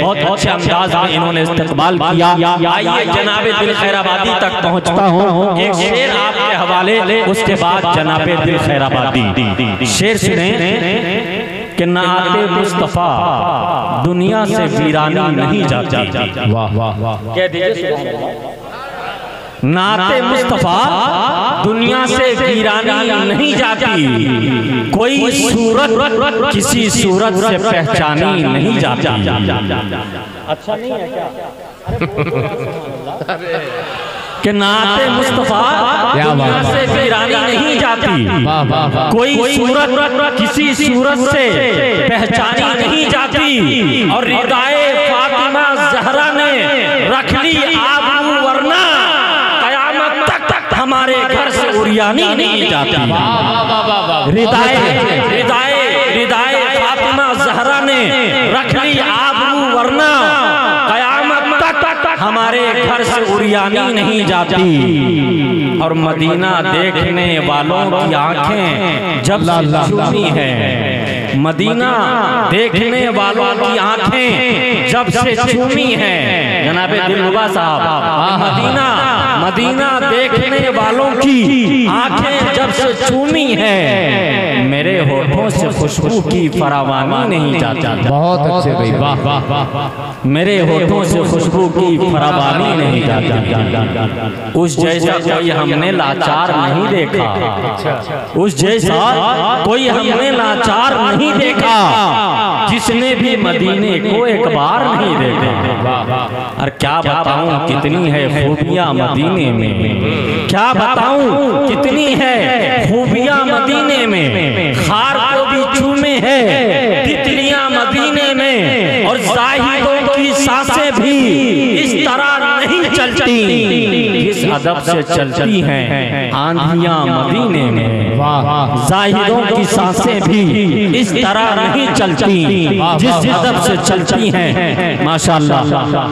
बहुत अच्छे अंदाज में इन्होंने इस्तकबाल किया। आइए जनाबे दिल खैराबादी तक पहुंचता हूं, एक शेर आपके हवाले, उसके बाद जनाबे दिल खैराबादी। शेर सुने कि नाते मुस्तफा दुनिया से वीरानी नहीं जाती। वाह वाह वाह, कह दीजिए नाते मुस्तफा दुनिया से वीरानी नहीं जाती, कोई सूरत किसी सूरत से पहचानी नहीं जाती। अच्छा नहीं है क्या? कि नाते मुस्तफा दुनिया से वीरानी नहीं जाती, कोई सूरत किसी सूरत से पहचानी नहीं जाती। और रिदाए फातिमा ज़हरा ने रख ली आबरू, वरना हमारे घर से उरियानी नहीं जाती। रिदाए फातिमा ज़हरा ने रख ली आबरू, वरना क़यामत तक हमारे घर से उरियानी नहीं जाती। और मदीना देखने वालों की आंखें जब से चूमी है, मदीना देखने वालों की आंखें जब से चूमी है। जनाबे दिलरुबा साहब, मदीना देखने वालों की आंखें जब से चूमी है, मेरे होठों से खुशबू की फरावानी नहीं जाती। बहुत अच्छे भाई, वाह वाह वाह। मेरे होठों से खुशबू की फरावानी नहीं जाती। उस जैसा कोई हमने लाचार नहीं देखा, उस जैसा कोई हमने लाचार नहीं देखा, जिसने भी मदीने को एक बार नहीं देखा। और क्या बताऊं कितनी है खूबियां मदीने में, क्या बताऊं कितनी है खूबियां मदीने में। खार को भी चूमे है तितलियां मदीने में, और जाहिदों की सांसें भी इस तरह नहीं चलती जिस अदब से चलती हैं आंधियां मदीने में। जाहिदों की सांसें भी इस तरह नहीं चलती जिस अदब से चलती हैं। माशाअल्लाह,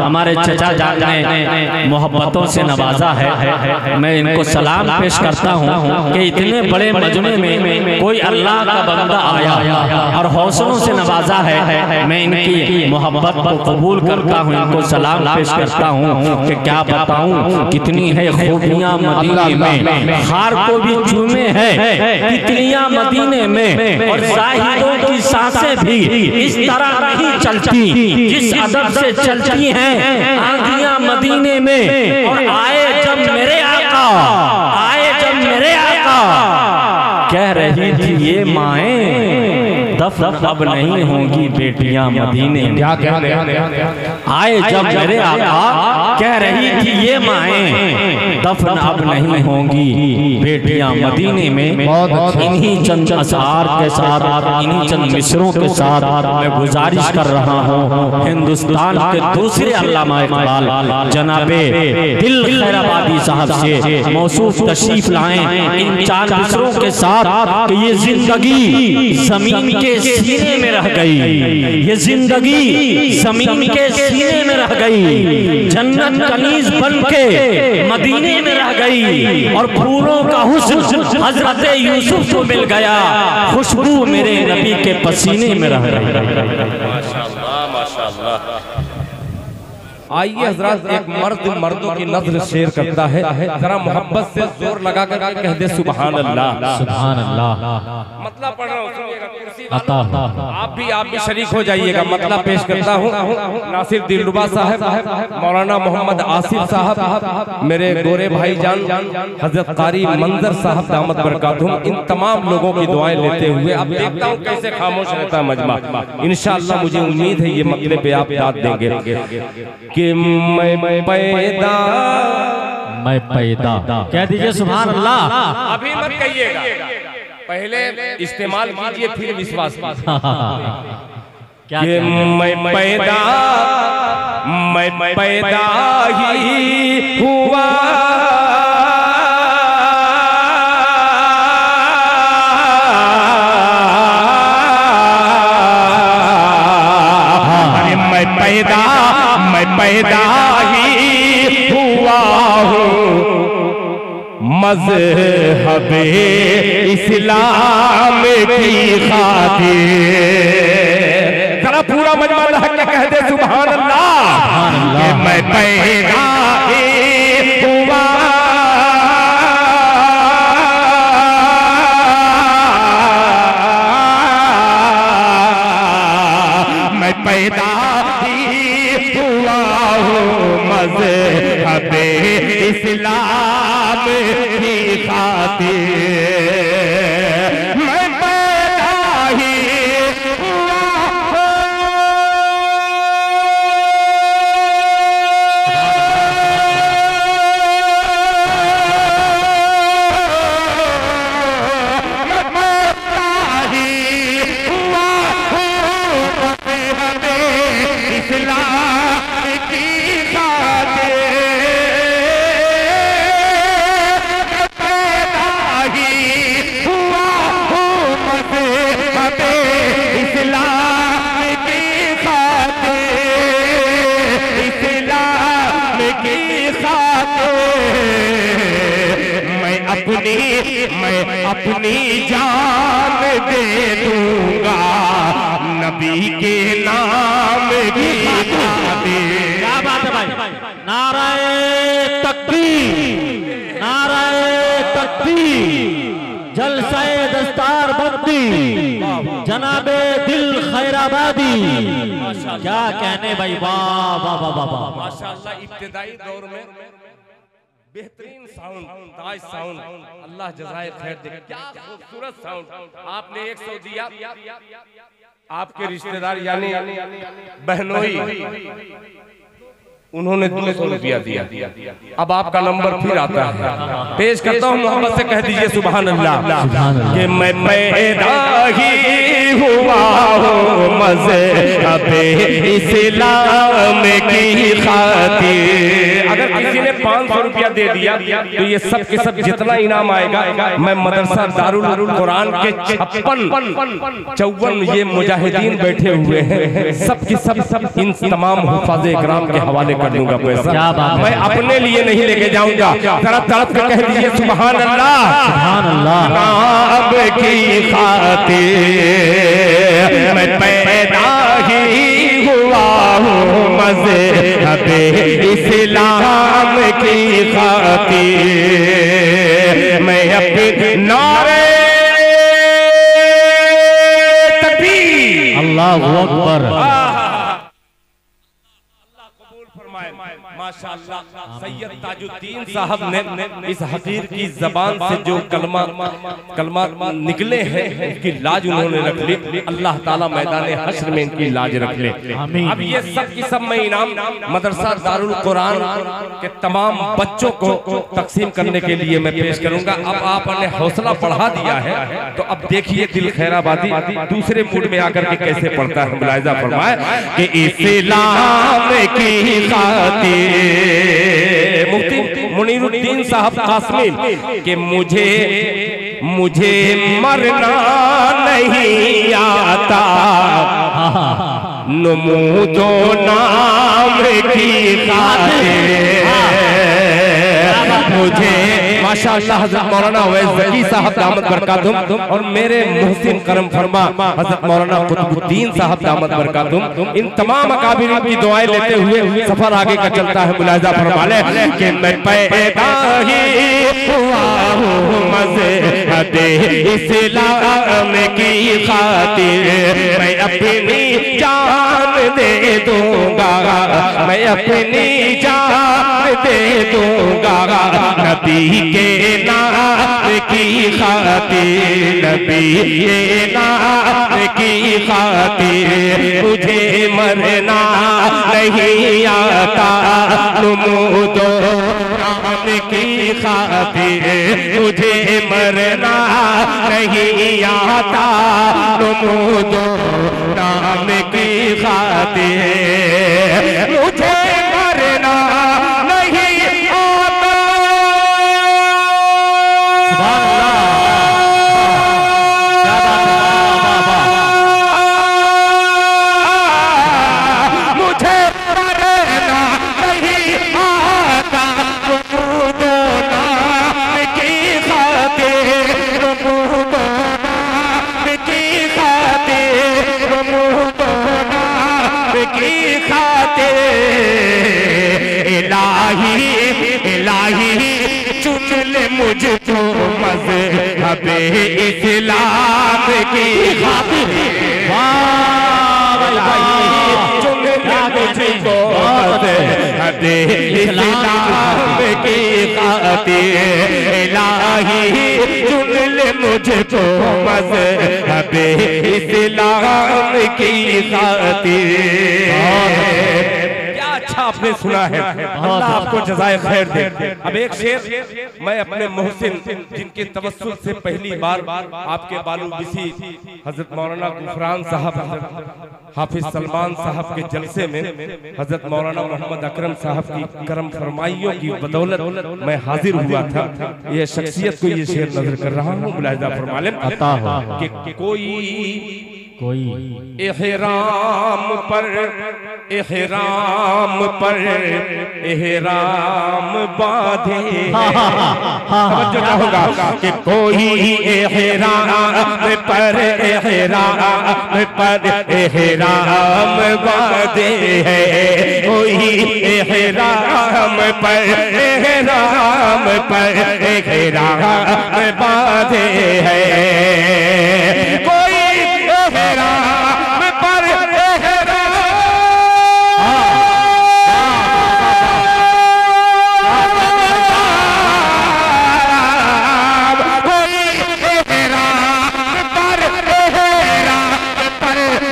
हमारे चचा जान ने मोहब्बतों से नवाजा है। मैं इनको सलाम पेश करता हूँ कि इतने बड़े मजमे में कोई अल्लाह का बंदा आया और हौसलों से नवाजा है। मैं इनकी मोहब्बत को कबूल करता हूँ, इनको सलाम पेश करता हूँ कि क्या बताऊँ कितनी है खूबियाँ मदीने में। खार को भी चूमे है तितलियाँ मदीने में, और जाहिदों की सांसें भी इस तरह नहीं चलती जिस अदब से चलती हैं आंधियाँ मदीने में। और आए जब मेरे आका, आए जब मेरे आका, कह रही थी ये माएं दफन अब नहीं होंगी बेटियां मदीने में। क्या कह आए जब मेरे आका, कह रही थी ये माएं दफन अब नहीं होंगी बेटियां मदीने में। इन्हीं चंद अशआर के साथ, इन्हीं चंद मिसरों के साथ मैं गुजारिश कर रहा हूँ हिंदुस्तान के दूसरे अल्लामा इकबाल जनाबे दिल खैराबादी साहब से मौसूफ तशरीफ लाएं इन चार मिसरों के साथ कि ये जिंदगी जमीन के सीने में रह गई, ये जिंदगी जमीन के सीने में रह गई, जन्नत कनीज बन के मदीने में रह गई, और फूलों का हुस्न हजरत यूसुफ को मिल गया, खुशबू मेरे नबी के पसीने में रह गई। माशाअल्लाह माशाअल्लाह। आइए हजरत, एक मर्द मर्दों की नज़र शेर करता है, जरा मोहब्बत से जोर लगा कर कह दे सुभान अल्लाह। सुभान अल्लाह। मतलब पढ़ रहा हूँ, आप भी शरीक हो जाइएगा। मतलब पेश करता हूँ नासिर दिलरुबा साहब, मौलाना मोहम्मद आसिफ साहब, मेरे गोरे भाई जान हजरत कारी मंजर साहब दामत बरकातुहुम, इन तमाम लोगों की दुआएं लेते हुए अब देखता हूँ कैसे खामोश रहता मजमा। इंशाअल्लाह मुझे उम्मीद है ये मतले पे आप याद देंगे कि मैं पैदा कह दीजिए सुभान अल्लाह। अभी मत कहिएगा, पहले इस्तेमाल कीजिए फिर विश्वास क्या कि मैं पैदा ही हुआ मैं पैदा ही हुआ हूँ मज़हब-ए इस्लाम की खातिर। जरा पूरा मजमा कह दे सुभान अल्लाह। मैं पैदा हुआ मैं पैदा हुआ हूँ मज़हबे इस्लाम की खातिर मैं पैदा ही मैं अपनी जान दे दूंगा नबी के नाम की खातिर। क्या बात है भाई, नाराए तकबीर, नाराए तकबीर, जलसाए दस्तार बंदी, जनाबे दिल खैराबादी। क्या कहने भाई, वाह वाह वाह वाह वाह। माशाअल्लाह इब्तिदाई दौर में बेहतरीन साउंड, ताज साउंड, अल्लाह जज़ाए खैर दे। क्या खूबसूरत साउंड आपने 100 दिया। आपके रिश्तेदार यानी बहनोई उन्होंने 200 रुपया दिया। अब आपका नंबर फिर आता है। पेश करता हूँ, मोहब्बत से कह दीजिए सुभान अल्लाह कि मैं पैदा ही हुआ हूँ मज़हबे इस्लाम की खातिर। अगर किसी ने 500 रुपया दे दिया तो ये सब के सब जितना इनाम आएगा मैं मदरसा दारुल कुरान के 56-54 ये मुजाहिदीन बैठे हुए हैं, सब की सब इन तमाम हुफ़ाज़े इकराम के हवाले कर दूंगा पैसा। मैं अपने लिए नहीं लेके जाऊंगा। जरा तड़प के कह दीजिए सुभान अल्लाह, सुभान अल्लाह। नाम की खातिर मैं पैदा ही हुआ हूँ मज़हबे इस्लाम की खातिर मैं अपने नारे तकबीर अल्लाहु अकबर। माशाअल्लाह सैयद ताजुद्दीन साहब ने इस हकीर की जबान से जो कलमा निकले हैं उसकी लाज उन्होंने रख ली। अल्लाह ताला मैदान हश्र में इनकी लाज रख ले। अब ये सब की सब मैं इनाम मदरसा दारुल कुरान के तमाम बच्चों को तकसीम करने के लिए मैं पेश करूंगा। अब आपने हौसला बढ़ा दिया है तो अब देखिए दिल खैराबादी दूसरे मूड में आकर के कैसे पढ़ता है। मुलाहिजा फरमाए कि इस्लाम की खातिर मुफ्ती मुनीरुद्दीन साहब कासमी कि मुझे मरना नहीं आता नमूदो नाम की खातिर मुझे माशाअल्लाह हज़रत मौलाना अवैस ज़की साहब दामत बरकातुम और मेरे मुहसिन करम फरमा हज़रत मौलाना कुतुबुद्दीन साहब दामत बरकातुम इन तमाम अकाबिर की दुआएं लेते हुए सफर आगे का चलता है। मुलाहिजा फरमा ले कि मैं पैदा ही हुआ हूँ मज़हबे इस्लाम की खातिर मैं अपनी जान दे दूंगा, मैं अपनी जान दे दूंगा नबी के नाम की खातिर, नबी के नाम की खातिर मुझे मरना नहीं आता नमूदो नाम की खातिर मुझे मरना नहीं आता नमूदो नाम की खातिर मुझे मरना नहीं आता। मुझे मरना नहीं आता नमूदो नाम की खातिर, नमूदो नाम की खातिर, नमूदो नाम की खातिर मुझको मज़हब इस्लाम की खातिर, चुन ले मुझको मज़हब इस्लाम की खातिर, इलाही चुन ले मुझको मज़हब इस्लाम की खातिर। अच्छा आपने सुना है, अल्लाह आपको जज़ाए खैर दे। अब एक शेर मैं अपने मोहसिन जिनके तवस्सुल से पहली बार आपके बालू बिसी हजरत मौलाना गुफरान साहब, हाफिज सलमान साहब के जलसे में हजरत मौलाना मोहम्मद अकरम साहब की करम फरमाइयों की बदौलत मैं हाजिर हुआ था। ये शख्सियत को ये शेर नजर कर रहा हूँ, मुलाहिजा फरमा लें कि कोई एहराम पर एहराम बांधे, समझ होगा कि कोई एहराम पर एहराम बांधे है, कोई एहराम पर एहराम बांधे है, कोई एहराम पर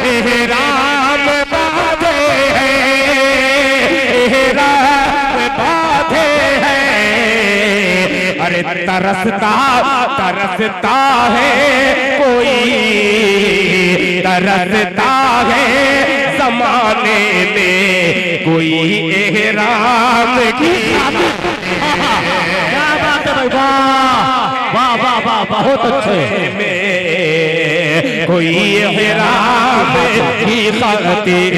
एहराम बांधे है, एहराम बांधे है। अरे तरसता है कोई, तरसता है ज़माने में कोई एहराम की। क्या बात है भाई, वाह वाह वाह, बहुत अच्छे में कोई एहराम की खातिर